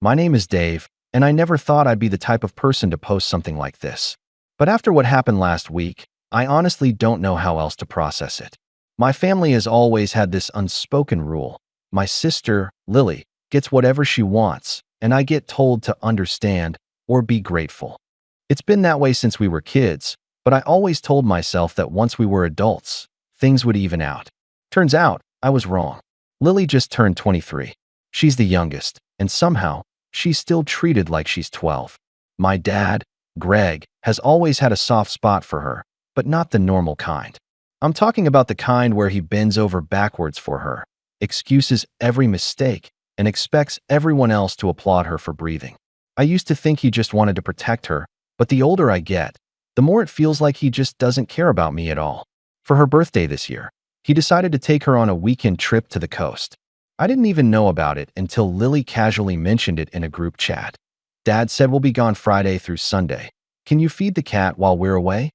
My name is Dave, and I never thought I'd be the type of person to post something like this. But after what happened last week, I honestly don't know how else to process it. My family has always had this unspoken rule. My sister, Lily, gets whatever she wants, and I get told to understand or be grateful. It's been that way since we were kids, but I always told myself that once we were adults, things would even out. Turns out, I was wrong. Lily just turned 23. She's the youngest, and somehow, she's still treated like she's 12. My dad, Greg, has always had a soft spot for her, but not the normal kind. I'm talking about the kind where he bends over backwards for her, excuses every mistake, and expects everyone else to applaud her for breathing. I used to think he just wanted to protect her, but the older I get, the more it feels like he just doesn't care about me at all. For her birthday this year, he decided to take her on a weekend trip to the coast. I didn't even know about it until Lily casually mentioned it in a group chat. Dad said we'll be gone Friday through Sunday. Can you feed the cat while we're away?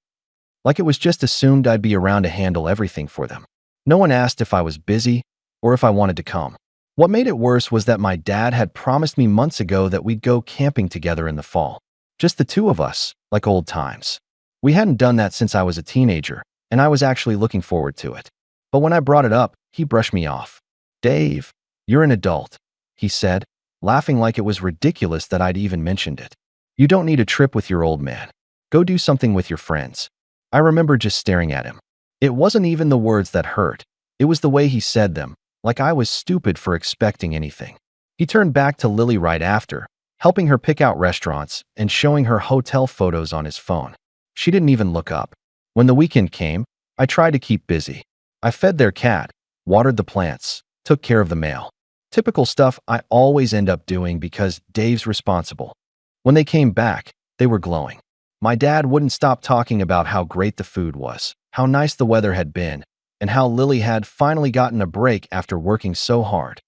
Like it was just assumed I'd be around to handle everything for them. No one asked if I was busy or if I wanted to come. What made it worse was that my dad had promised me months ago that we'd go camping together in the fall. Just the two of us, like old times. We hadn't done that since I was a teenager, and I was actually looking forward to it. But when I brought it up, he brushed me off. Dave, you're an adult, he said, laughing like it was ridiculous that I'd even mentioned it. You don't need a trip with your old man. Go do something with your friends. I remember just staring at him. It wasn't even the words that hurt. It was the way he said them, like I was stupid for expecting anything. He turned back to Lily right after, helping her pick out restaurants and showing her hotel photos on his phone. She didn't even look up. When the weekend came, I tried to keep busy. I fed their cat, watered the plants, took care of the mail. Typical stuff I always end up doing because Dave's responsible. When they came back, they were glowing. My dad wouldn't stop talking about how great the food was, how nice the weather had been, and how Lily had finally gotten a break after working so hard.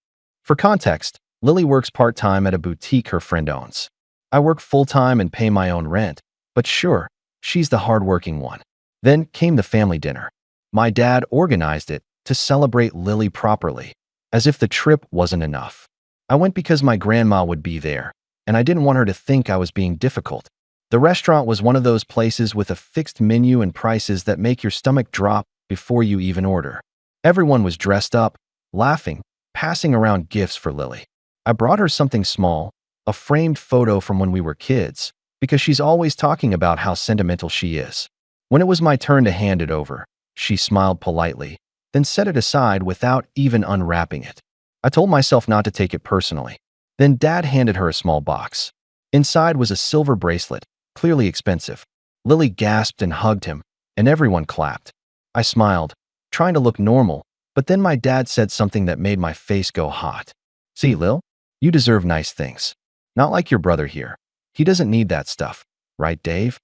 For context, Lily works part-time at a boutique her friend owns. I work full-time and pay my own rent, but sure, she's the hard-working one. Then came the family dinner. My dad organized it to celebrate Lily properly, as if the trip wasn't enough. I went because my grandma would be there, and I didn't want her to think I was being difficult. The restaurant was one of those places with a fixed menu and prices that make your stomach drop before you even order. Everyone was dressed up, laughing, passing around gifts for Lily. I brought her something small, a framed photo from when we were kids, because she's always talking about how sentimental she is. When it was my turn to hand it over, she smiled politely, then set it aside without even unwrapping it. I told myself not to take it personally. Then Dad handed her a small box. Inside was a silver bracelet, clearly expensive. Lily gasped and hugged him, and everyone clapped. I smiled, trying to look normal, but then my dad said something that made my face go hot. See, Lil, you deserve nice things. Not like your brother here. He doesn't need that stuff, right, Dave?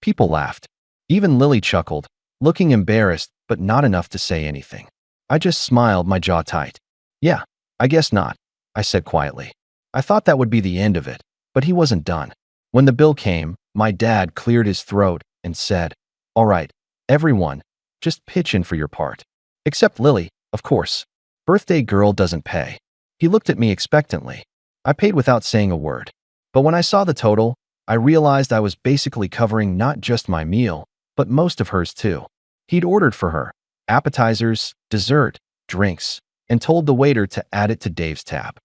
People laughed. Even Lily chuckled, looking embarrassed, but not enough to say anything. I just smiled, my jaw tight. Yeah, I guess not, I said quietly. I thought that would be the end of it, but he wasn't done. When the bill came, my dad cleared his throat and said, "All right, everyone, just pitch in for your part. Except Lily, of course. Birthday girl doesn't pay." He looked at me expectantly. I paid without saying a word. But when I saw the total, I realized I was basically covering not just my meal, but most of hers too. He'd ordered for her appetizers, dessert, drinks, and told the waiter to add it to Dave's tab.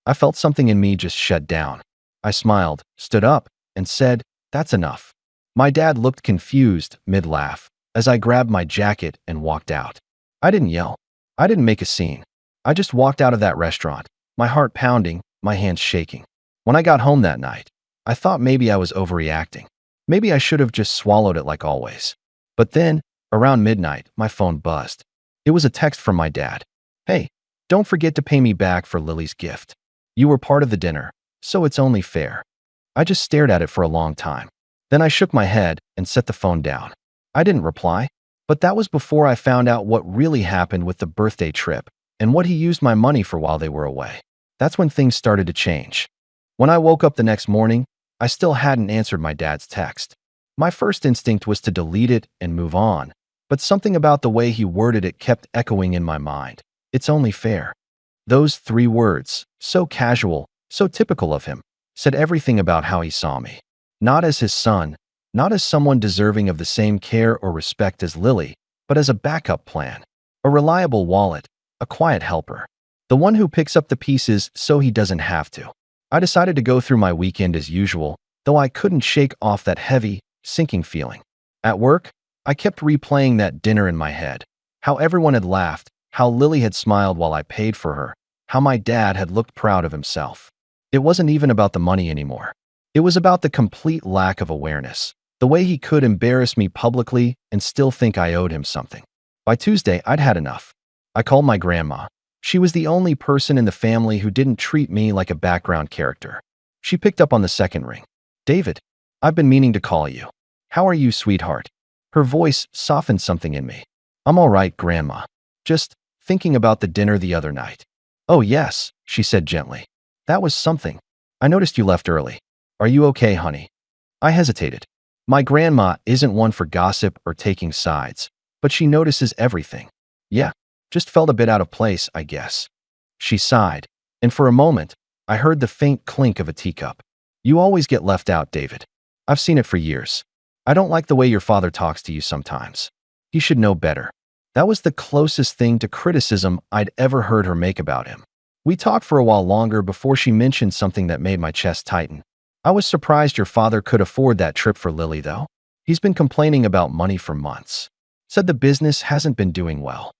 I felt something in me just shut down. I smiled, stood up, and said, "That's enough." My dad looked confused mid-laugh as I grabbed my jacket and walked out. I didn't yell. I didn't make a scene. I just walked out of that restaurant, my heart pounding, my hands shaking. When I got home that night, I thought maybe I was overreacting. Maybe I should have just swallowed it like always. But then, around midnight, my phone buzzed. It was a text from my dad. "Hey, don't forget to pay me back for Lily's gift. You were part of the dinner, so it's only fair." I just stared at it for a long time. Then I shook my head and set the phone down. I didn't reply, but that was before I found out what really happened with the birthday trip and what he used my money for while they were away. That's when things started to change. When I woke up the next morning, I still hadn't answered my dad's text. My first instinct was to delete it and move on, but something about the way he worded it kept echoing in my mind. It's only fair. Those 3 words, so casual, so typical of him, said everything about how he saw me. Not as his son, not as someone deserving of the same care or respect as Lily, but as a backup plan, a reliable wallet, a quiet helper, the one who picks up the pieces so he doesn't have to. I decided to go through my weekend as usual, though I couldn't shake off that heavy, sinking feeling. At work, I kept replaying that dinner in my head. How everyone had laughed, how Lily had smiled while I paid for her, how my dad had looked proud of himself. It wasn't even about the money anymore. It was about the complete lack of awareness, the way he could embarrass me publicly and still think I owed him something. By Tuesday, I'd had enough. I called my grandma. She was the only person in the family who didn't treat me like a background character. She picked up on the second ring. "David, I've been meaning to call you. How are you, sweetheart?" Her voice softened something in me. "I'm all right, Grandma. Just thinking about the dinner the other night." "Oh, yes," she said gently. "That was something. I noticed you left early. Are you okay, honey?" I hesitated. My grandma isn't one for gossip or taking sides, but she notices everything. "Yeah, just felt a bit out of place, I guess." She sighed, and for a moment, I heard the faint clink of a teacup. "You always get left out, David. I've seen it for years. I don't like the way your father talks to you sometimes. He should know better." That was the closest thing to criticism I'd ever heard her make about him. We talked for a while longer before she mentioned something that made my chest tighten. "I was surprised your father could afford that trip for Lily, though. He's been complaining about money for months. Said the business hasn't been doing well."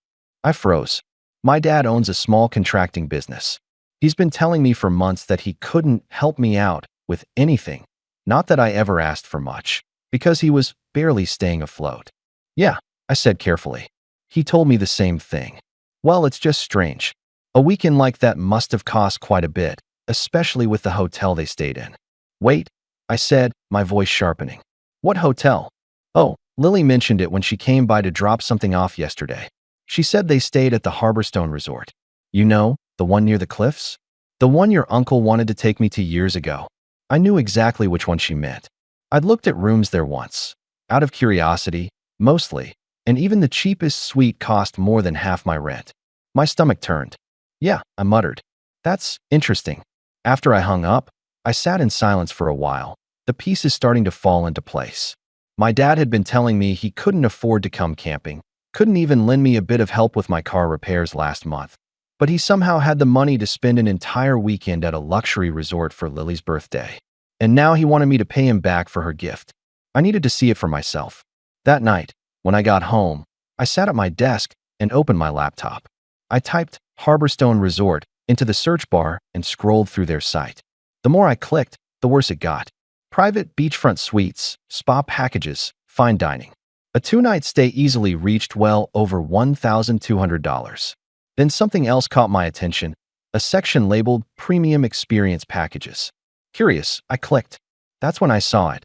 I froze. My dad owns a small contracting business. He's been telling me for months that he couldn't help me out with anything. Not that I ever asked for much, because he was barely staying afloat. "Yeah," I said carefully. "He told me the same thing." "Well, it's just strange. A weekend like that must have cost quite a bit, especially with the hotel they stayed in." "Wait," I said, my voice sharpening. "What hotel?" "Oh, Lily mentioned it when she came by to drop something off yesterday. She said they stayed at the Harborstone Resort. You know, the one near the cliffs? The one your uncle wanted to take me to years ago." I knew exactly which one she meant. I'd looked at rooms there once, out of curiosity, mostly, and even the cheapest suite cost more than half my rent. My stomach turned. "Yeah," I muttered. "That's interesting." After I hung up, I sat in silence for a while, the pieces starting to fall into place. My dad had been telling me he couldn't afford to come camping, couldn't even lend me a bit of help with my car repairs last month. But he somehow had the money to spend an entire weekend at a luxury resort for Lily's birthday. And now he wanted me to pay him back for her gift. I needed to see it for myself. That night, when I got home, I sat at my desk and opened my laptop. I typed Harborstone Resort into the search bar and scrolled through their site. The more I clicked, the worse it got. Private beachfront suites, spa packages, fine dining. A two-night stay easily reached well over $1,200. Then something else caught my attention, a section labeled Premium Experience Packages. Curious, I clicked. That's when I saw it.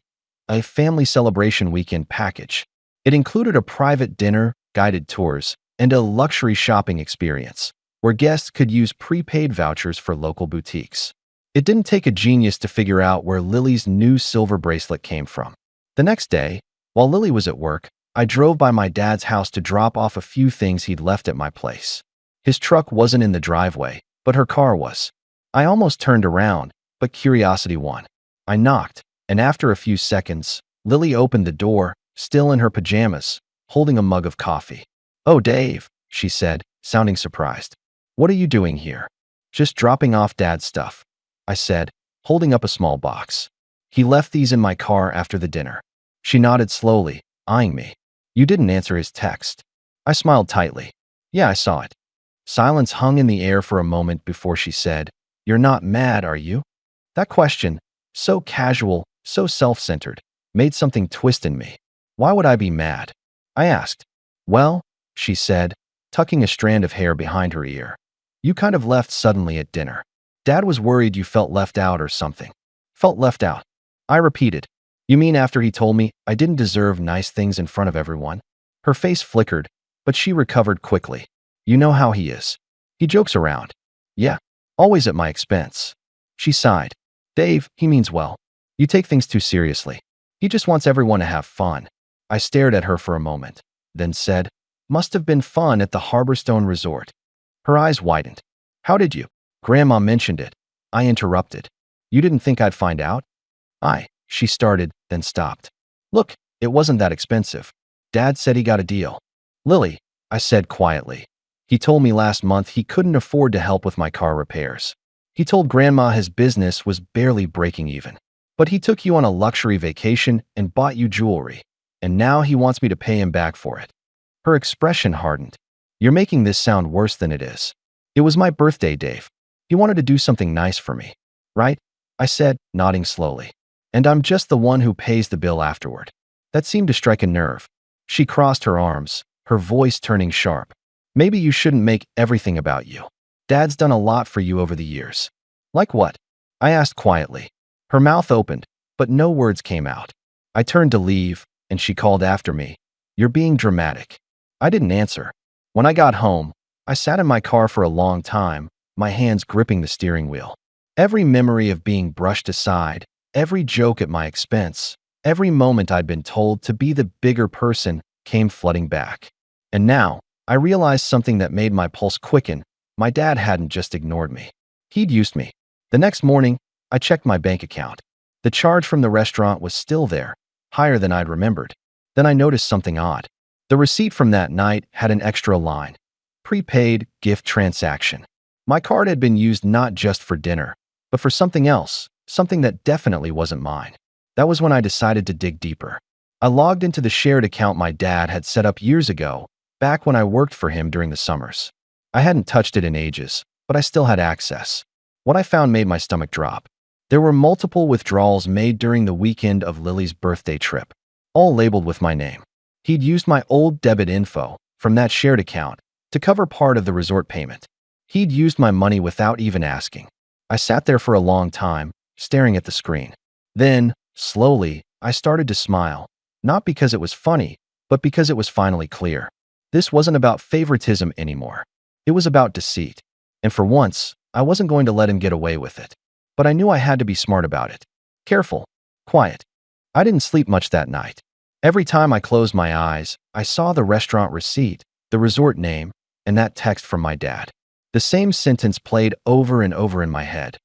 A family celebration weekend package. It included a private dinner, guided tours, and a luxury shopping experience, where guests could use prepaid vouchers for local boutiques. It didn't take a genius to figure out where Lily's new silver bracelet came from. The next day, while Lily was at work, I drove by my dad's house to drop off a few things he'd left at my place. His truck wasn't in the driveway, but her car was. I almost turned around, but curiosity won. I knocked, and after a few seconds, Lily opened the door, still in her pajamas, holding a mug of coffee. "Oh, Dave," she said, sounding surprised. "What are you doing here?" "Just dropping off Dad's stuff," I said, holding up a small box. "He left these in my car after the dinner." She nodded slowly, eyeing me. "You didn't answer his text." I smiled tightly. "Yeah, I saw it." Silence hung in the air for a moment before she said, "You're not mad, are you?" That question, so casual, so self-centered, made something twist in me. "Why would I be mad?" I asked. "Well," she said, tucking a strand of hair behind her ear, "you kind of left suddenly at dinner. Dad was worried you felt left out or something." "Felt left out?" I repeated. "You mean after he told me I didn't deserve nice things in front of everyone?" Her face flickered, but she recovered quickly. "You know how he is. He jokes around." "Yeah, always at my expense." She sighed. "Dave, he means well. You take things too seriously. He just wants everyone to have fun." I stared at her for a moment, then said, "Must have been fun at the Harborstone Resort." Her eyes widened. "How did you?" "Grandma mentioned it." I interrupted. You didn't think I'd find out? She started, then stopped. Look, it wasn't that expensive. Dad said he got a deal. Lily, I said quietly. He told me last month he couldn't afford to help with my car repairs. He told Grandma his business was barely breaking even. But he took you on a luxury vacation and bought you jewelry. And now he wants me to pay him back for it. Her expression hardened. You're making this sound worse than it is. It was my birthday, Dave. He wanted to do something nice for me. Right? I said, nodding slowly. And I'm just the one who pays the bill afterward. That seemed to strike a nerve. She crossed her arms, her voice turning sharp. Maybe you shouldn't make everything about you. Dad's done a lot for you over the years. Like what? I asked quietly. Her mouth opened, but no words came out. I turned to leave, and she called after me. You're being dramatic. I didn't answer. When I got home, I sat in my car for a long time, my hands gripping the steering wheel. Every memory of being brushed aside, every joke at my expense, every moment I'd been told to be the bigger person came flooding back. And now, I realized something that made my pulse quicken. My dad hadn't just ignored me. He'd used me. The next morning, I checked my bank account. The charge from the restaurant was still there, higher than I'd remembered. Then I noticed something odd. The receipt from that night had an extra line. Prepaid gift transaction. My card had been used not just for dinner, but for something else, something that definitely wasn't mine. That was when I decided to dig deeper. I logged into the shared account my dad had set up years ago, back when I worked for him during the summers. I hadn't touched it in ages, but I still had access. What I found made my stomach drop. There were multiple withdrawals made during the weekend of Lily's birthday trip, all labeled with my name. He'd used my old debit info from that shared account to cover part of the resort payment. He'd used my money without even asking. I sat there for a long time, staring at the screen. Then, slowly, I started to smile, not because it was funny, but because it was finally clear. This wasn't about favoritism anymore. It was about deceit. And for once, I wasn't going to let him get away with it. But I knew I had to be smart about it. Careful. Quiet. I didn't sleep much that night. Every time I closed my eyes, I saw the restaurant receipt, the resort name, and that text from my dad. The same sentence played over and over in my head.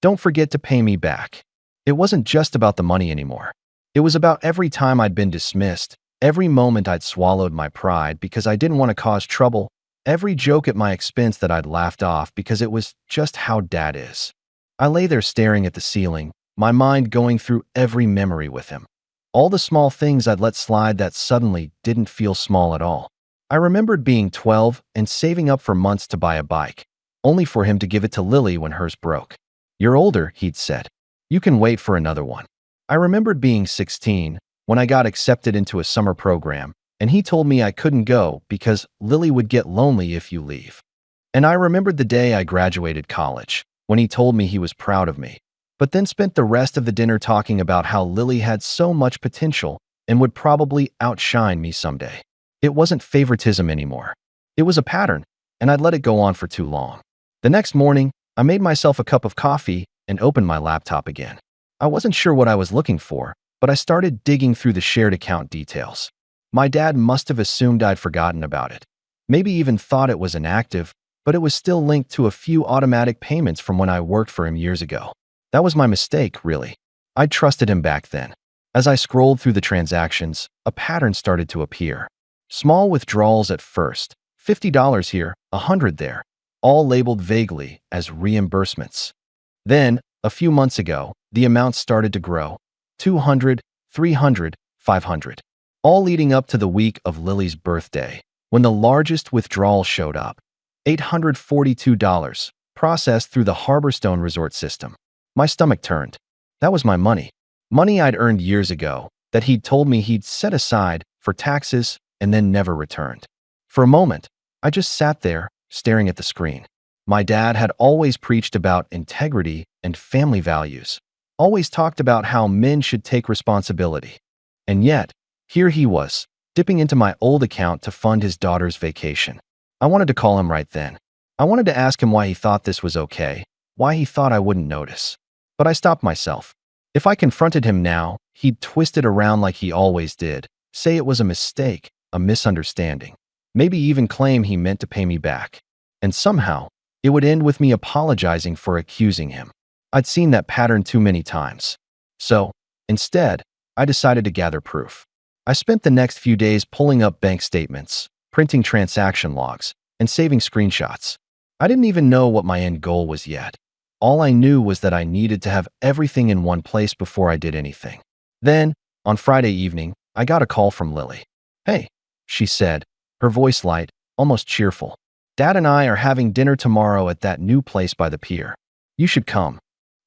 Don't forget to pay me back. It wasn't just about the money anymore. It was about every time I'd been dismissed, every moment I'd swallowed my pride because I didn't want to cause trouble, every joke at my expense that I'd laughed off because it was just how Dad is. I lay there staring at the ceiling, my mind going through every memory with him. All the small things I'd let slide that suddenly didn't feel small at all. I remembered being 12 and saving up for months to buy a bike, only for him to give it to Lily when hers broke. You're older, he'd said. You can wait for another one. I remembered being 16 when I got accepted into a summer program, and he told me I couldn't go because Lily would get lonely if you leave. And I remembered the day I graduated college, when he told me he was proud of me, but then spent the rest of the dinner talking about how Lily had so much potential and would probably outshine me someday. It wasn't favoritism anymore. It was a pattern, and I'd let it go on for too long. The next morning, I made myself a cup of coffee and opened my laptop again. I wasn't sure what I was looking for, but I started digging through the shared account details. My dad must have assumed I'd forgotten about it. Maybe even thought it was inactive, but it was still linked to a few automatic payments from when I worked for him years ago. That was my mistake, really. I'd trusted him back then. As I scrolled through the transactions, a pattern started to appear. Small withdrawals at first, $50 here, $100 there, all labeled vaguely as reimbursements. Then, a few months ago, the amounts started to grow. $200, $300, $500. All leading up to the week of Lily's birthday, when the largest withdrawal showed up. $842, processed through the Harborstone Resort system. My stomach turned. That was my money. Money I'd earned years ago, that he'd told me he'd set aside for taxes and then never returned. For a moment, I just sat there, staring at the screen. My dad had always preached about integrity and family values, always talked about how men should take responsibility. And yet, here he was, dipping into my old account to fund his daughter's vacation. I wanted to call him right then. I wanted to ask him why he thought this was okay, why he thought I wouldn't notice. But I stopped myself. If I confronted him now, he'd twist it around like he always did, say it was a mistake, a misunderstanding, maybe even claim he meant to pay me back. And somehow, it would end with me apologizing for accusing him. I'd seen that pattern too many times. So, instead, I decided to gather proof. I spent the next few days pulling up bank statements, printing transaction logs, and saving screenshots. I didn't even know what my end goal was yet. All I knew was that I needed to have everything in one place before I did anything. Then, on Friday evening, I got a call from Lily. "Hey," she said, her voice light, almost cheerful. "Dad and I are having dinner tomorrow at that new place by the pier. You should come."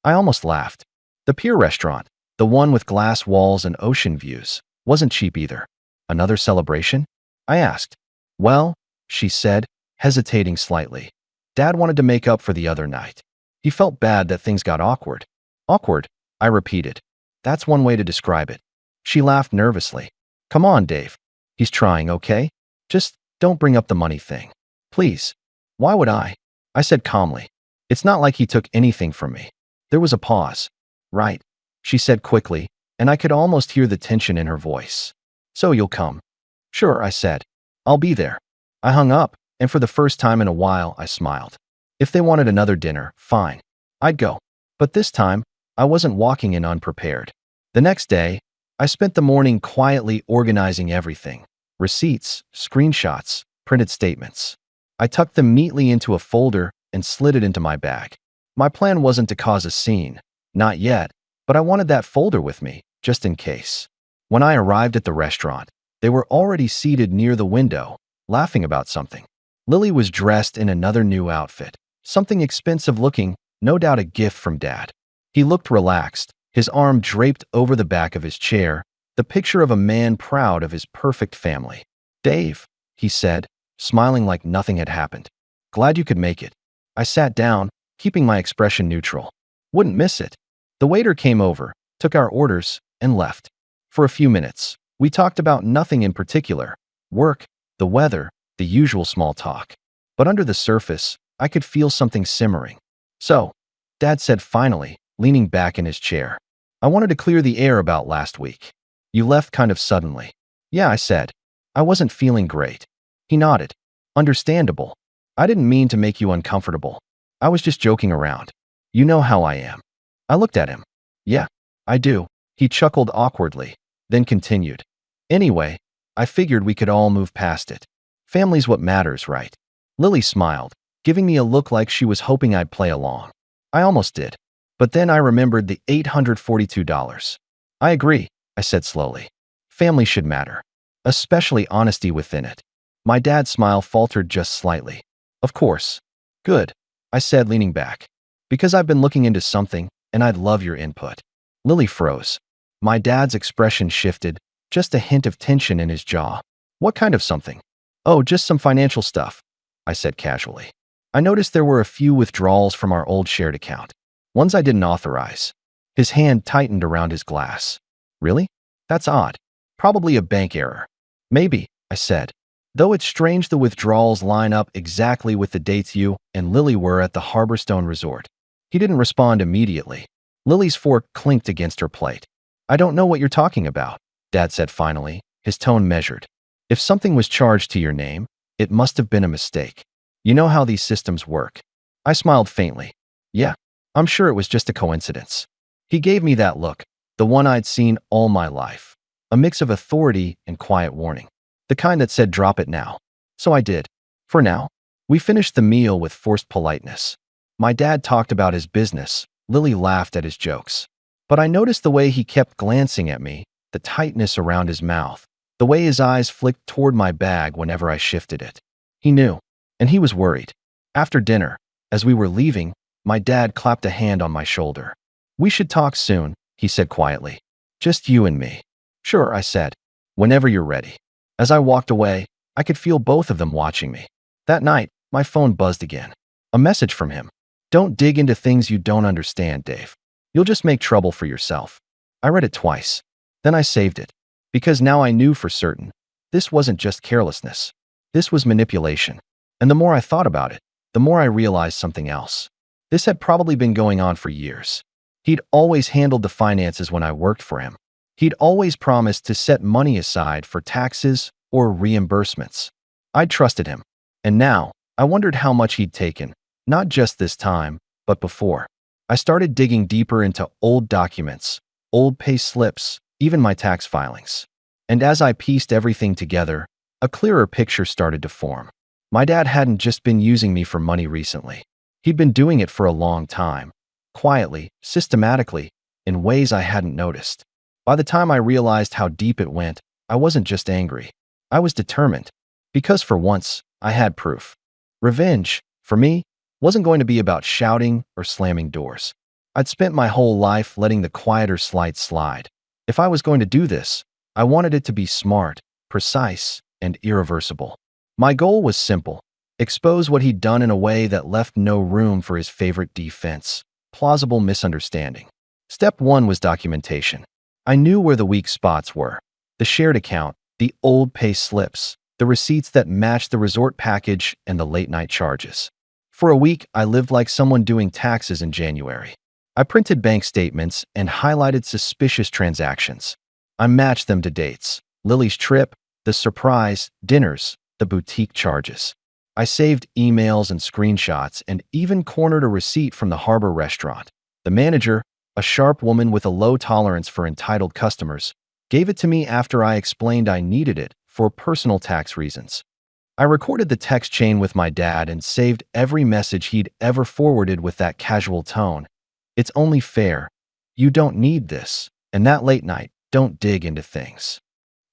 I almost laughed. The pier restaurant, the one with glass walls and ocean views, wasn't cheap either. Another celebration? I asked. "Well," she said, hesitating slightly. "Dad wanted to make up for the other night. He felt bad that things got awkward." "Awkward," I repeated. "That's one way to describe it." She laughed nervously. "Come on, Dave. He's trying, okay? Just don't bring up the money thing. Please." "Why would I?" I said calmly. "It's not like he took anything from me." There was a pause. "Right," she said quickly, and I could almost hear the tension in her voice. "So you'll come?" "Sure," I said. "I'll be there." I hung up, and for the first time in a while, I smiled. If they wanted another dinner, fine. I'd go. But this time, I wasn't walking in unprepared. The next day, I spent the morning quietly organizing everything: receipts, screenshots, printed statements. I tucked them neatly into a folder and slid it into my bag. My plan wasn't to cause a scene, not yet, but I wanted that folder with me, just in case. When I arrived at the restaurant, they were already seated near the window, laughing about something. Lily was dressed in another new outfit, something expensive looking, no doubt a gift from Dad. He looked relaxed, his arm draped over the back of his chair, the picture of a man proud of his perfect family. "Dave," he said, smiling like nothing had happened. "Glad you could make it." I sat down, keeping my expression neutral. Wouldn't miss it. The waiter came over, took our orders, and left. For a few minutes, we talked about nothing in particular: work, the weather, the usual small talk. But under the surface, I could feel something simmering. "So," Dad said finally, leaning back in his chair, "I wanted to clear the air about last week. You left kind of suddenly." "Yeah," I said. "I wasn't feeling great." He nodded. "Understandable. I didn't mean to make you uncomfortable. I was just joking around. You know how I am." I looked at him. "Yeah, I do." He chuckled awkwardly, then continued. "Anyway, I figured we could all move past it. Family's what matters, right?" Lily smiled, giving me a look like she was hoping I'd play along. I almost did. But then I remembered the $842. "I agree," I said slowly. "Family should matter, especially honesty within it." My dad's smile faltered just slightly. "Of course." "Good," I said, leaning back. "Because I've been looking into something, and I'd love your input." Lily froze. My dad's expression shifted, just a hint of tension in his jaw. "What kind of something?" "Oh, just some financial stuff," I said casually. "I noticed there were a few withdrawals from our old shared account. Ones I didn't authorize." His hand tightened around his glass. "Really? That's odd. Probably a bank error." "Maybe," I said. "Though it's strange the withdrawals line up exactly with the dates you and Lily were at the Harborstone Resort." He didn't respond immediately. Lily's fork clinked against her plate. "I don't know what you're talking about," Dad said finally, his tone measured. "If something was charged to your name, it must have been a mistake. You know how these systems work." I smiled faintly. "Yeah, I'm sure it was just a coincidence." He gave me that look, the one I'd seen all my life. A mix of authority and quiet warning. The kind that said, "Drop it now." So I did. For now. We finished the meal with forced politeness. My dad talked about his business. Lily laughed at his jokes. But I noticed the way he kept glancing at me, the tightness around his mouth, the way his eyes flicked toward my bag whenever I shifted it. He knew, and he was worried. After dinner, as we were leaving, my dad clapped a hand on my shoulder. "We should talk soon," he said quietly. "Just you and me." "Sure," I said. "Whenever you're ready." As I walked away, I could feel both of them watching me. That night, my phone buzzed again. A message from him. "Don't dig into things you don't understand, Dave. You'll just make trouble for yourself." I read it twice. Then I saved it. Because now I knew for certain, this wasn't just carelessness. This was manipulation. And the more I thought about it, the more I realized something else. This had probably been going on for years. He'd always handled the finances when I worked for him. He'd always promised to set money aside for taxes or reimbursements. I'd trusted him. And now, I wondered how much he'd taken, not just this time, but before. I started digging deeper into old documents, old pay slips, even my tax filings. And as I pieced everything together, a clearer picture started to form. My dad hadn't just been using me for money recently. He'd been doing it for a long time, quietly, systematically, in ways I hadn't noticed. By the time I realized how deep it went, I wasn't just angry. I was determined. Because for once, I had proof. Revenge, for me, wasn't going to be about shouting or slamming doors. I'd spent my whole life letting the quieter slights slide. If I was going to do this, I wanted it to be smart, precise, and irreversible. My goal was simple: expose what he'd done in a way that left no room for his favorite defense: plausible misunderstanding. Step 1 was documentation. I knew where the weak spots were: the shared account, the old pay slips, the receipts that matched the resort package, and the late-night charges. For a week, I lived like someone doing taxes in January. I printed bank statements and highlighted suspicious transactions. I matched them to dates: Lily's trip, the surprise dinners, the boutique charges. I saved emails and screenshots and even cornered a receipt from the Harbor restaurant. The manager, a sharp woman with a low tolerance for entitled customers, gave it to me after I explained I needed it for personal tax reasons. I recorded the text chain with my dad and saved every message he'd ever forwarded with that casual tone: "It's only fair. You don't need this. And that late night, don't dig into things."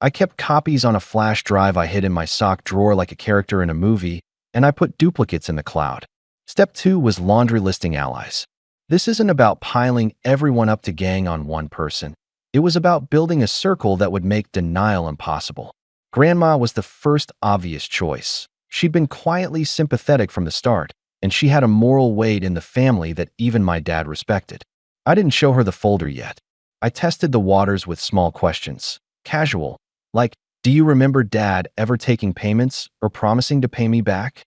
I kept copies on a flash drive I hid in my sock drawer like a character in a movie, and I put duplicates in the cloud. Step 2 was laundry listing allies. This isn't about piling everyone up to gang on one person. It was about building a circle that would make denial impossible. Grandma was the first obvious choice. She'd been quietly sympathetic from the start, and she had a moral weight in the family that even my dad respected. I didn't show her the folder yet. I tested the waters with small questions, casual, like, "Do you remember Dad ever taking payments or promising to pay me back?"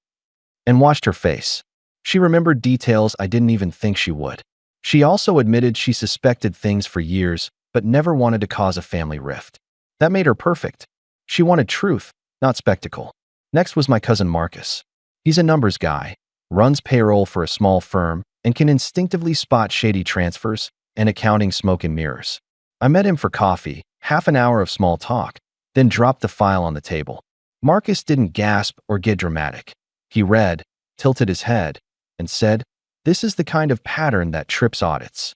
And watched her face. She remembered details I didn't even think she would. She also admitted she suspected things for years, but never wanted to cause a family rift. That made her perfect. She wanted truth, not spectacle. Next was my cousin Marcus. He's a numbers guy, runs payroll for a small firm, and can instinctively spot shady transfers and accounting smoke and mirrors. I met him for coffee, half an hour of small talk, then dropped the file on the table. Marcus didn't gasp or get dramatic. He read, tilted his head, and said, "This is the kind of pattern that trips audits."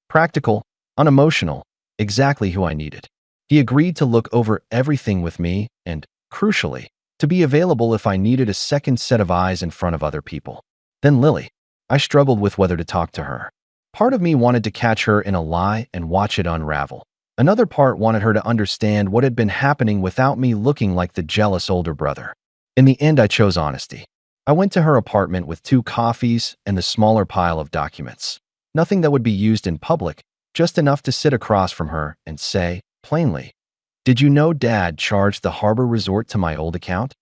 Practical, unemotional, exactly who I needed. He agreed to look over everything with me and, crucially, to be available if I needed a second set of eyes in front of other people. Then Lily. I struggled with whether to talk to her. Part of me wanted to catch her in a lie and watch it unravel. Another part wanted her to understand what had been happening without me looking like the jealous older brother. In the end, I chose honesty. I went to her apartment with 2 coffees and the smaller pile of documents. Nothing that would be used in public, just enough to sit across from her and say, plainly, "Did you know Dad charged the Harbor Resort to my old account?"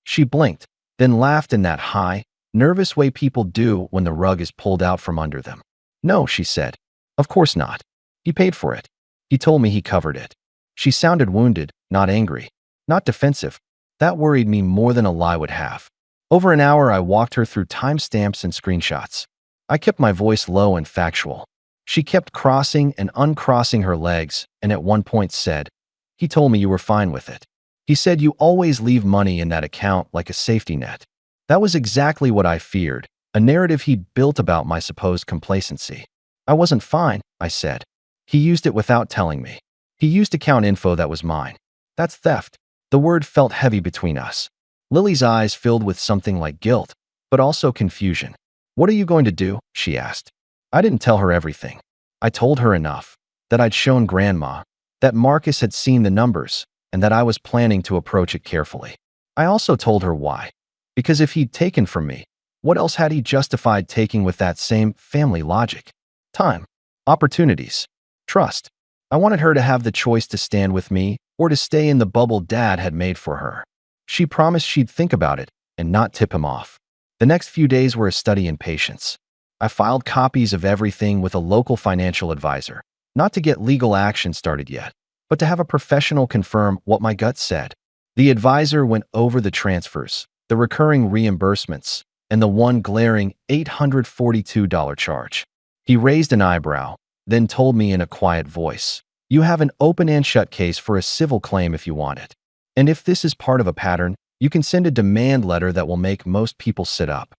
She blinked, then laughed in that high, nervous way people do when the rug is pulled out from under them. "No," she said. "Of course not. He paid for it. He told me he covered it." She sounded wounded, not angry, not defensive. That worried me more than a lie would have. Over an hour, I walked her through timestamps and screenshots. I kept my voice low and factual. She kept crossing and uncrossing her legs, and at one point said, "He told me you were fine with it. He said you always leave money in that account like a safety net." That was exactly what I feared, a narrative he'd built about my supposed complacency. "I wasn't fine," I said. "He used it without telling me. He used account info that was mine. That's theft." The word felt heavy between us. Lily's eyes filled with something like guilt, but also confusion. "What are you going to do?" she asked. I didn't tell her everything. I told her enough: that I'd shown Grandma, that Marcus had seen the numbers, and that I was planning to approach it carefully. I also told her why. Because if he'd taken from me, what else had he justified taking with that same family logic? Time, opportunities, trust. I wanted her to have the choice to stand with me or to stay in the bubble Dad had made for her. She promised she'd think about it and not tip him off. The next few days were a study in patience. I filed copies of everything with a local financial advisor, not to get legal action started yet, but to have a professional confirm what my gut said. The advisor went over the transfers, the recurring reimbursements, and the one glaring $842 charge. He raised an eyebrow, then told me in a quiet voice, "You have an open and shut case for a civil claim if you want it. And if this is part of a pattern, you can send a demand letter that will make most people sit up."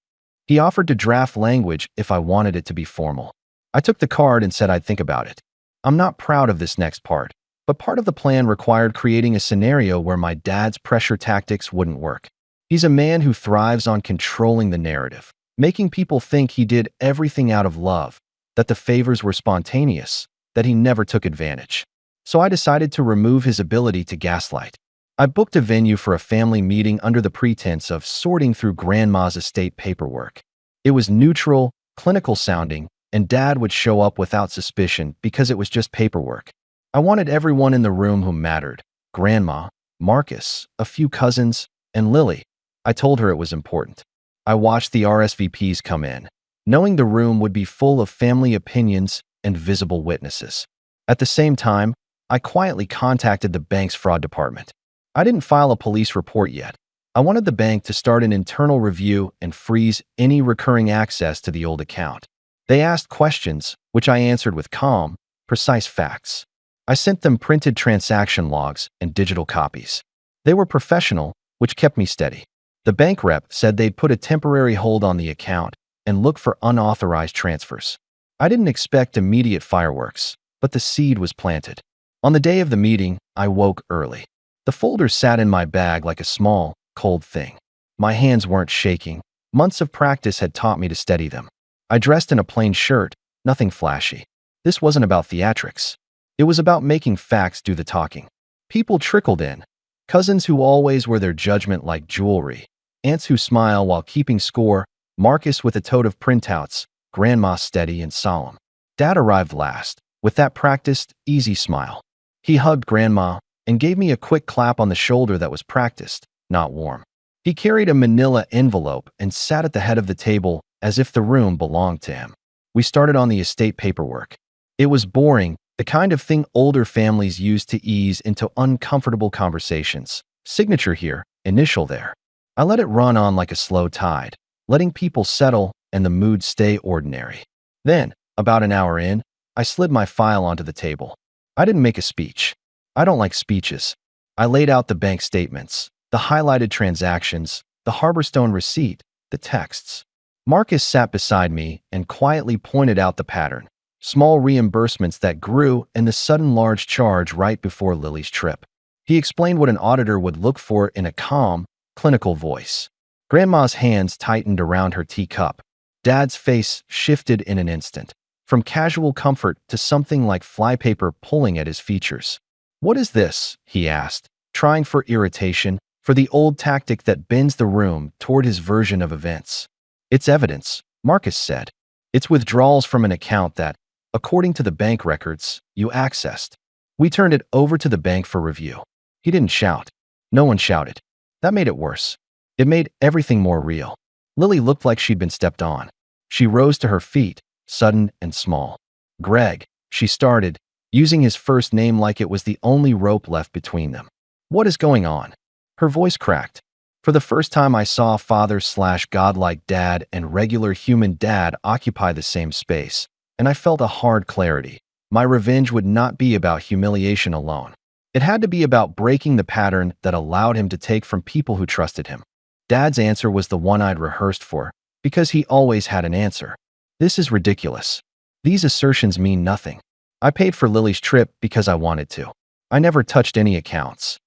He offered to draft language if I wanted it to be formal. I took the card and said I'd think about it. I'm not proud of this next part, but part of the plan required creating a scenario where my dad's pressure tactics wouldn't work. He's a man who thrives on controlling the narrative, making people think he did everything out of love, that the favors were spontaneous, that he never took advantage. So I decided to remove his ability to gaslight. I booked a venue for a family meeting under the pretense of sorting through Grandma's estate paperwork. It was neutral, clinical sounding, and Dad would show up without suspicion because it was just paperwork. I wanted everyone in the room who mattered: Grandma, Marcus, a few cousins, and Lily. I told her it was important. I watched the RSVPs come in, knowing the room would be full of family opinions and visible witnesses. At the same time, I quietly contacted the bank's fraud department. I didn't file a police report yet. I wanted the bank to start an internal review and freeze any recurring access to the old account. They asked questions, which I answered with calm, precise facts. I sent them printed transaction logs and digital copies. They were professional, which kept me steady. The bank rep said they'd put a temporary hold on the account and look for unauthorized transfers. I didn't expect immediate fireworks, but the seed was planted. On the day of the meeting, I woke early. The folders sat in my bag like a small, cold thing. My hands weren't shaking. Months of practice had taught me to steady them. I dressed in a plain shirt, nothing flashy. This wasn't about theatrics. It was about making facts do the talking. People trickled in. Cousins who always wear their judgment like jewelry. Aunts who smile while keeping score. Marcus with a tote of printouts. Grandma steady and solemn. Dad arrived last, with that practiced, easy smile. He hugged Grandma and gave me a quick clap on the shoulder that was practiced, not warm. He carried a manila envelope and sat at the head of the table as if the room belonged to him. We started on the estate paperwork. It was boring, the kind of thing older families use to ease into uncomfortable conversations. Signature here, initial there. I let it run on like a slow tide, letting people settle and the mood stay ordinary. Then, about an hour in, I slid my file onto the table. I didn't make a speech. I don't like speeches. I laid out the bank statements, the highlighted transactions, the Harborstone receipt, the texts. Marcus sat beside me and quietly pointed out the pattern: small reimbursements that grew and the sudden large charge right before Lily's trip. He explained what an auditor would look for in a calm, clinical voice. Grandma's hands tightened around her teacup. Dad's face shifted in an instant, from casual comfort to something like flypaper pulling at his features. "What is this?" he asked, trying for irritation, for the old tactic that bends the room toward his version of events. "It's evidence," Marcus said. "It's withdrawals from an account that, according to the bank records, you accessed." We turned it over to the bank for review. He didn't shout. No one shouted. That made it worse. It made everything more real. Lily looked like she'd been stepped on. She rose to her feet, sudden and small. "Greg," she started, using his first name like it was the only rope left between them. "What is going on?" Her voice cracked. For the first time I saw father/godlike dad and regular human dad occupy the same space, and I felt a hard clarity. My revenge would not be about humiliation alone. It had to be about breaking the pattern that allowed him to take from people who trusted him. Dad's answer was the one I'd rehearsed for, because he always had an answer. "This is ridiculous. These assertions mean nothing. I paid for Lily's trip because I wanted to. I never touched any accounts."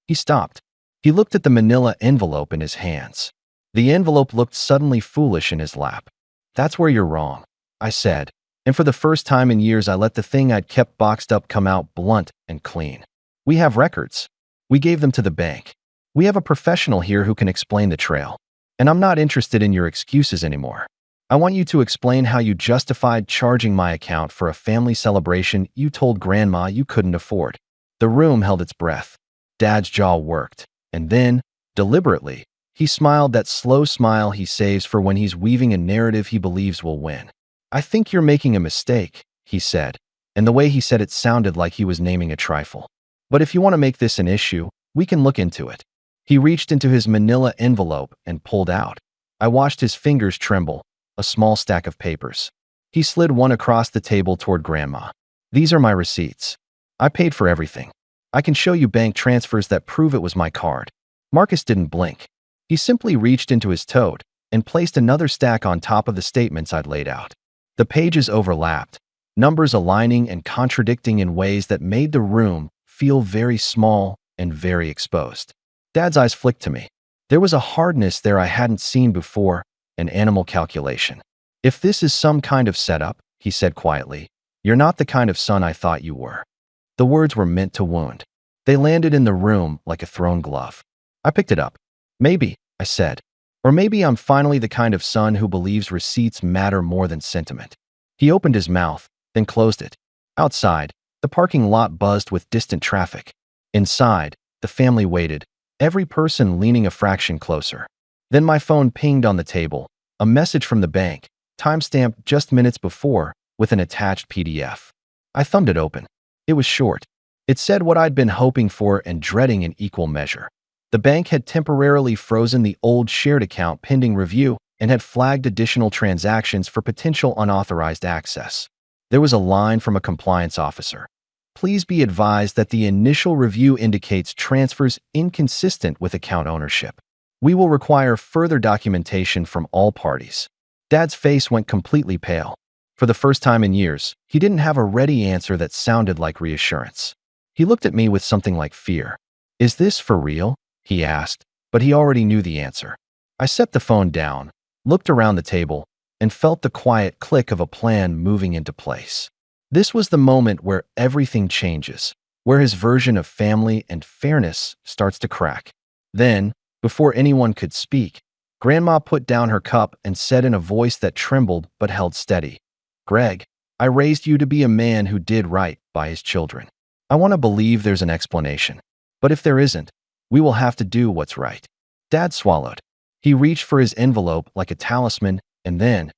He stopped. He looked at the manila envelope in his hands. The envelope looked suddenly foolish in his lap. "That's where you're wrong," I said, and for the first time in years I let the thing I'd kept boxed up come out blunt and clean. "We have records. We gave them to the bank. We have a professional here who can explain the trail. And I'm not interested in your excuses anymore. I want you to explain how you justified charging my account for a family celebration you told Grandma you couldn't afford." The room held its breath. Dad's jaw worked. And then, deliberately, he smiled, that slow smile he saves for when he's weaving a narrative he believes will win. "I think you're making a mistake," he said, and the way he said it sounded like he was naming a trifle. "But if you want to make this an issue, we can look into it." He reached into his manila envelope and pulled out. I watched his fingers tremble, a small stack of papers. He slid one across the table toward Grandma. These are my receipts. I paid for everything. I can show you bank transfers that prove it was my card. Marcus didn't blink. He simply reached into his tote and placed another stack on top of the statements I'd laid out. The pages overlapped, numbers aligning and contradicting in ways that made the room feel very small and very exposed. Dad's eyes flicked to me. There was a hardness there I hadn't seen before, an animal calculation. If this is some kind of setup, he said quietly, you're not the kind of son I thought you were. The words were meant to wound. They landed in the room like a thrown glove. I picked it up. Maybe, I said. Or maybe I'm finally the kind of son who believes receipts matter more than sentiment. He opened his mouth, then closed it. Outside, the parking lot buzzed with distant traffic. Inside, the family waited, every person leaning a fraction closer. Then my phone pinged on the table, a message from the bank, timestamped just minutes before, with an attached PDF. I thumbed it open. It was short. It said what I'd been hoping for and dreading in equal measure. The bank had temporarily frozen the old shared account pending review and had flagged additional transactions for potential unauthorized access. There was a line from a compliance officer. Please be advised that the initial review indicates transfers inconsistent with account ownership. We will require further documentation from all parties. Dad's face went completely pale. For the first time in years, he didn't have a ready answer that sounded like reassurance. He looked at me with something like fear. Is this for real? He asked, but he already knew the answer. I set the phone down, looked around the table, and felt the quiet click of a plan moving into place. This was the moment where everything changes, where his version of family and fairness starts to crack. Then, before anyone could speak, Grandma put down her cup and said in a voice that trembled but held steady, Greg, I raised you to be a man who did right by his children. I want to believe there's an explanation. But if there isn't, we will have to do what's right. Dad swallowed. He reached for his envelope like a talisman, and then,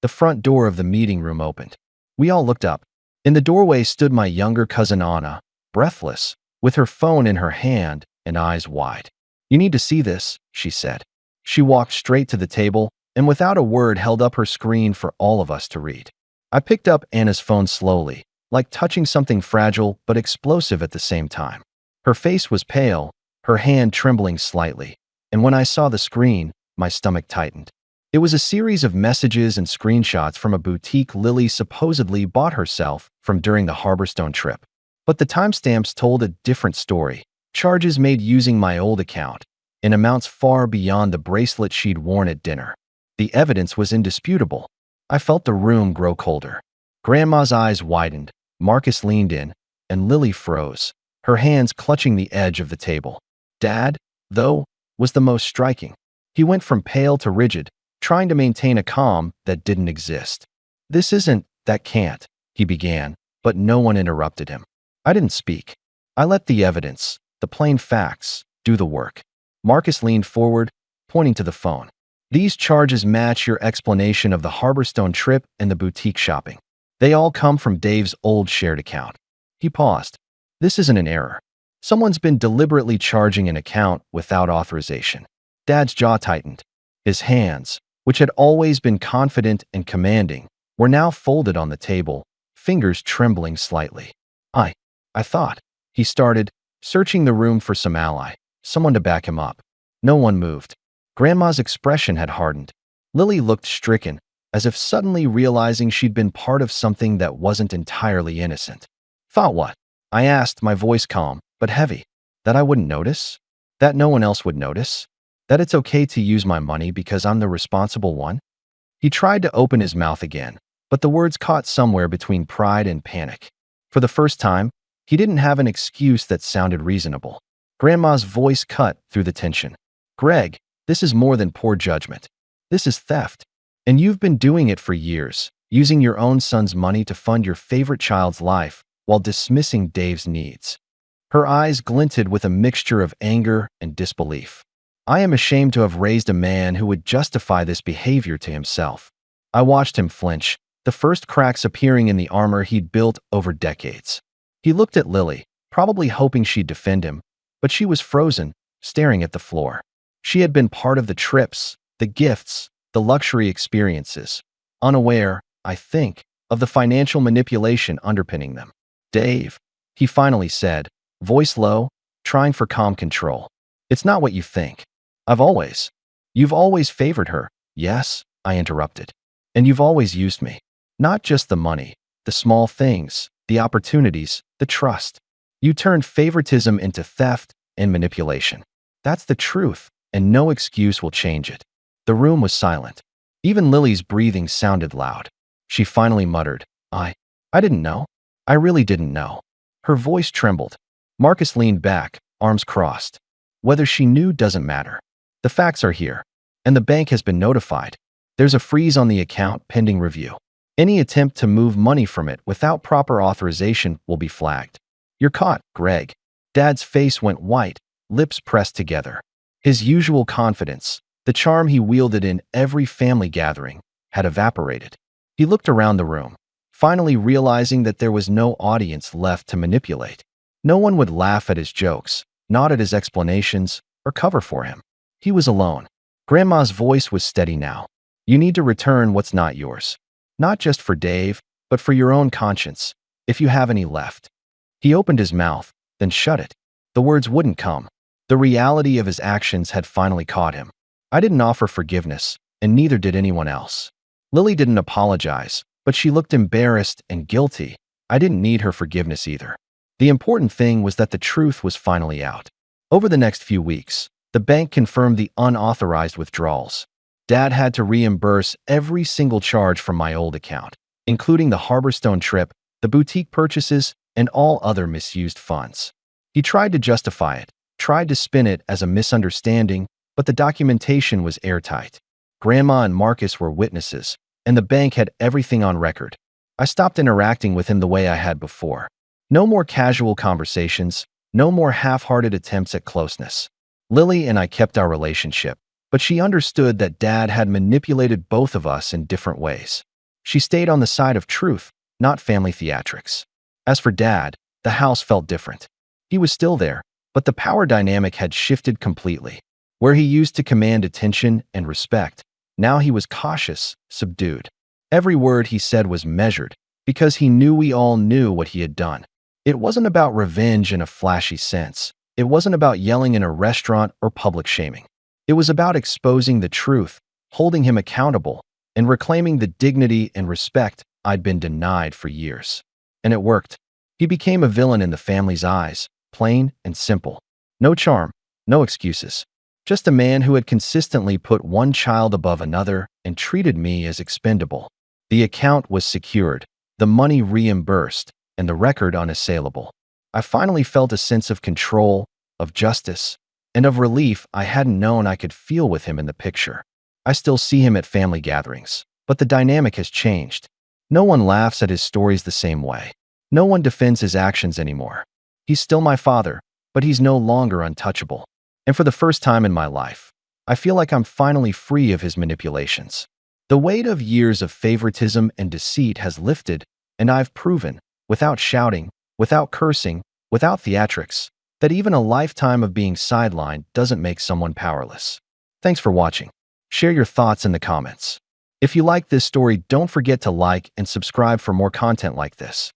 the front door of the meeting room opened. We all looked up. In the doorway stood my younger cousin Anna, breathless, with her phone in her hand and eyes wide. You need to see this, she said. She walked straight to the table and without a word held up her screen for all of us to read. I picked up Anna's phone slowly, like touching something fragile but explosive at the same time. Her face was pale, her hand trembling slightly, and when I saw the screen, my stomach tightened. It was a series of messages and screenshots from a boutique Lily supposedly bought herself from during the Harborstone trip. But the timestamps told a different story. Charges made using my old account, in amounts far beyond the bracelet she'd worn at dinner. The evidence was indisputable. I felt the room grow colder. Grandma's eyes widened, Marcus leaned in, and Lily froze, her hands clutching the edge of the table. Dad, though, was the most striking. He went from pale to rigid, trying to maintain a calm that didn't exist. This isn't, that can't, he began, but no one interrupted him. I didn't speak. I let the evidence, the plain facts, do the work. Marcus leaned forward, pointing to the phone. These charges match your explanation of the Harborstone trip and the boutique shopping. They all come from Dave's old shared account. He paused. This isn't an error. Someone's been deliberately charging an account without authorization. Dad's jaw tightened. His hands, which had always been confident and commanding, were now folded on the table, fingers trembling slightly. I thought, he started, searching the room for some ally, someone to back him up. No one moved. Grandma's expression had hardened. Lily looked stricken, as if suddenly realizing she'd been part of something that wasn't entirely innocent. Thought what? I asked, my voice calm, but heavy. That I wouldn't notice? That no one else would notice? That it's okay to use my money because I'm the responsible one? He tried to open his mouth again, but the words caught somewhere between pride and panic. For the first time, he didn't have an excuse that sounded reasonable. Grandma's voice cut through the tension. Greg, this is more than poor judgment. This is theft. And you've been doing it for years, using your own son's money to fund your favorite child's life while dismissing Dave's needs. Her eyes glinted with a mixture of anger and disbelief. I am ashamed to have raised a man who would justify this behavior to himself. I watched him flinch, the first cracks appearing in the armor he'd built over decades. He looked at Lily, probably hoping she'd defend him, but she was frozen, staring at the floor. She had been part of the trips, the gifts, the luxury experiences, unaware, I think, of the financial manipulation underpinning them. Dave, he finally said, voice low, trying for calm control. It's not what you think. You've always favored her. Yes, I interrupted. And you've always used me. Not just the money, the small things, the opportunities, the trust. You turned favoritism into theft and manipulation. That's the truth, and no excuse will change it. The room was silent. Even Lily's breathing sounded loud. She finally muttered, I didn't know. I really didn't know. Her voice trembled. Marcus leaned back, arms crossed. Whether she knew doesn't matter. The facts are here, and the bank has been notified. There's a freeze on the account pending review. Any attempt to move money from it without proper authorization will be flagged. You're caught, Greg. Dad's face went white, lips pressed together. His usual confidence, the charm he wielded in every family gathering, had evaporated. He looked around the room, finally realizing that there was no audience left to manipulate. No one would laugh at his jokes, nod at his explanations, or cover for him. He was alone. Grandma's voice was steady now. You need to return what's not yours. Not just for Dave, but for your own conscience, if you have any left. He opened his mouth, then shut it. The words wouldn't come. The reality of his actions had finally caught him. I didn't offer forgiveness, and neither did anyone else. Lily didn't apologize, but she looked embarrassed and guilty. I didn't need her forgiveness either. The important thing was that the truth was finally out. Over the next few weeks, the bank confirmed the unauthorized withdrawals. Dad had to reimburse every single charge from my old account, including the Harborstone trip, the boutique purchases, and all other misused funds. He tried to justify it, tried to spin it as a misunderstanding, but the documentation was airtight. Grandma and Marcus were witnesses, and the bank had everything on record. I stopped interacting with him the way I had before. No more casual conversations, no more half-hearted attempts at closeness. Lily and I kept our relationship, but she understood that Dad had manipulated both of us in different ways. She stayed on the side of truth, not family theatrics. As for Dad, the house felt different. He was still there, but the power dynamic had shifted completely. Where he used to command attention and respect, now he was cautious, subdued. Every word he said was measured, because he knew we all knew what he had done. It wasn't about revenge in a flashy sense. It wasn't about yelling in a restaurant or public shaming. It was about exposing the truth, holding him accountable, and reclaiming the dignity and respect I'd been denied for years. And it worked. He became a villain in the family's eyes, plain and simple. No charm, no excuses. Just a man who had consistently put one child above another and treated me as expendable. The account was secured, the money reimbursed, and the record unassailable. I finally felt a sense of control, of justice, and of relief I hadn't known I could feel with him in the picture. I still see him at family gatherings, but the dynamic has changed. No one laughs at his stories the same way. No one defends his actions anymore. He's still my father, but he's no longer untouchable. And for the first time in my life, I feel like I'm finally free of his manipulations. The weight of years of favoritism and deceit has lifted, and I've proven, without shouting, without cursing, without theatrics, that even a lifetime of being sidelined doesn't make someone powerless. Thanks for watching. Share your thoughts in the comments. If you like this story, don't forget to like and subscribe for more content like this.